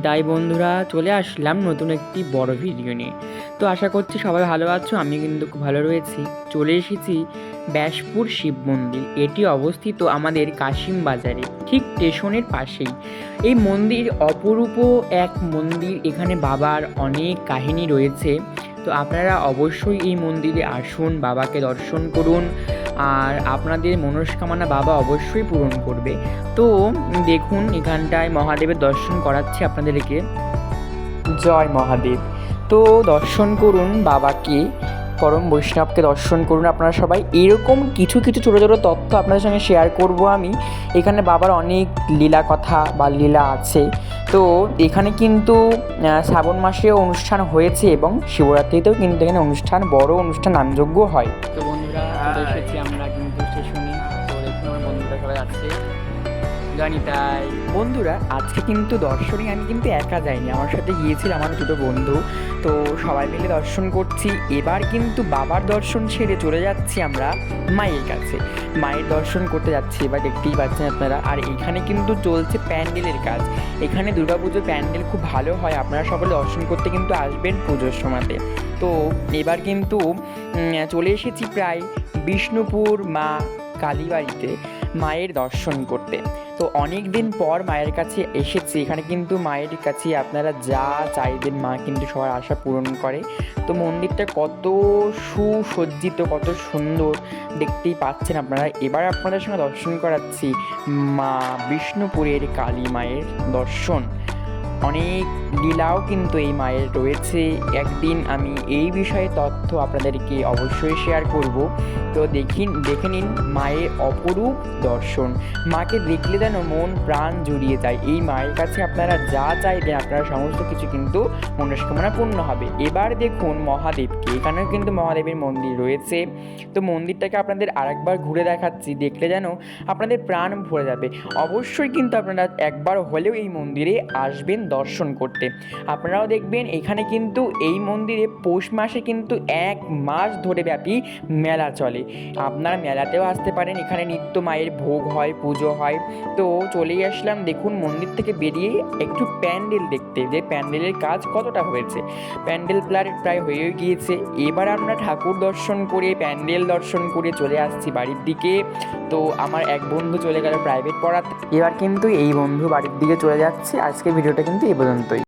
তাই বন্ধুরা চলে আসলাম নতুন একটি বড় ভিডিও নিয়ে। তো আশা করছি সবাই ভালো আছো, আমি কিন্তু খুব ভালো রয়েছি। চলে এসেছি ব্যাসপুর শিব মন্দির। এটি অবস্থিত আমাদের কাশিম বাজারে, ঠিক স্টেশনের পাশেই। এই মন্দির অপরূপ এক মন্দির, এখানে বাবার অনেক কাহিনী রয়েছে। তো আপনারা অবশ্যই এই মন্দিরে আসুন, বাবাকে দর্শন করুন, আর আপনাদের মনস্কামনা বাবা অবশ্যই পূরণ করবে। তো দেখুন, এখানটায় মহাদেবের দর্শন করাচ্ছি আপনাদেরকে। জয় মহাদেব। তো দর্শন করুন বাবাকে, পরম বৈষ্ণবকে দর্শন করুন আপনারা সবাই। এরকম কিছু কিছু ছোটো ছোটো তথ্য আপনাদের সঙ্গে শেয়ার করব আমি। এখানে বাবার অনেক লীলা কথা বা লীলা আছে। তো এখানে কিন্তু শ্রাবণ মাসে অনুষ্ঠান হয়েছে এবং শিবরাত্রিতেও কিন্তু এখানে অনুষ্ঠান, বড় অনুষ্ঠান, নামযজ্ঞ হয়। তো বন্ধুরা চলে এসেছি আমরা কিন্তু স্টেশনে। তো দেখুন আমার বন্ধুরা সবাই আছে। তাই বন্ধুরা আজকে কিন্তু দর্শনে আমি কিন্তু একা যাইনি, আমার সাথে গিয়েছিল আমার দুটো বন্ধু। তো সবাই মিলে দর্শন করছি। এবার কিন্তু বাবার দর্শন ছেড়ে চলে যাচ্ছি আমরা মায়ের কাছে। মায়ের দর্শন করতে যাচ্ছি, এবার দেখতেই পাচ্ছেন আপনারা। আর এখানে কিন্তু চলছে প্যান্ডেলের কাজ। এখানে দুর্গাপুজোর প্যান্ডেল খুব ভালো হয়, আপনারা সকলে দর্শন করতে কিন্তু আসবেন পুজোর সময়তে। তো এবার কিন্তু চলে এসেছি প্রায় বিষ্ণুপুর মা কালীবাড়িতে মায়ের দর্শন করতে। তো অনেক দিন পর মায়ের কাছে এসেছি। এখানে কিন্তু মায়ের কাছে আপনারা যা চাইবেন মা কিন্তু সবার আশা পূরণ করে। তো মন্দিরটা কত সুসজ্জিত, কত সুন্দর দেখতেই পাচ্ছেন আপনারা। এবার আপনাদের সঙ্গে দর্শন করাচ্ছি মা বিষ্ণুপুরের কালী মায়ের দর্শন। অনেক লীলাও কিন্তু এই মায়ের রয়েছে। একদিন আমি এই বিষয়ে তথ্য আপনাদেরকে অবশ্যই শেয়ার করব। তো দেখে নিন মায়ের অপরূপ দর্শন। মাকে দেখলে যেন মন প্রাণ জুড়িয়ে যায়। এই মায়ের কাছে আপনারা যা চাইবেন আপনারা সমস্ত কিছু কিন্তু মনস্কামনা পূর্ণ হবে। এবার দেখুন মহাদেবকে, এখানেও কিন্তু মহাদেবের মন্দির রয়েছে। তো মন্দিরটাকে আপনাদের আরেকবার ঘুরে দেখাচ্ছি, দেখলে যেন আপনাদের প্রাণ ভরে যাবে। অবশ্যই কিন্তু আপনারা একবার হলেও এই মন্দিরে আসবেন দর্শন করতে। আপনারাও দেখবেন এখানে কিন্তু এই মন্দিরে পৌষ মাসে কিন্তু 1 মাস ধরে ব্যাপী মেলা চলে। আপনারা মেলাতেও আসতে পারেন, এখানে নিত্য মায়ের ভোগ হয়, পুজো হয়। তো চলেই আসলাম দেখুন মন্দির থেকে বেরিয়ে একটু প্যান্ডেল দেখতে, যে প্যান্ডেলের কাজ কতটা হয়েছে। প্যান্ডেল প্রায় হয়ে গিয়েছে। এবার আমরা ঠাকুর দর্শন করে, প্যান্ডেল দর্শন করে চলে আসছি বাড়ির দিকে। তো আমার এক বন্ধু চলে গেল প্রাইভেট পড়াতে, এবার কিন্তু এই বন্ধু বাড়ির দিকে চলে যাচ্ছে। আজকে ভিডিওটা কিন্তু এই পর্যন্তই।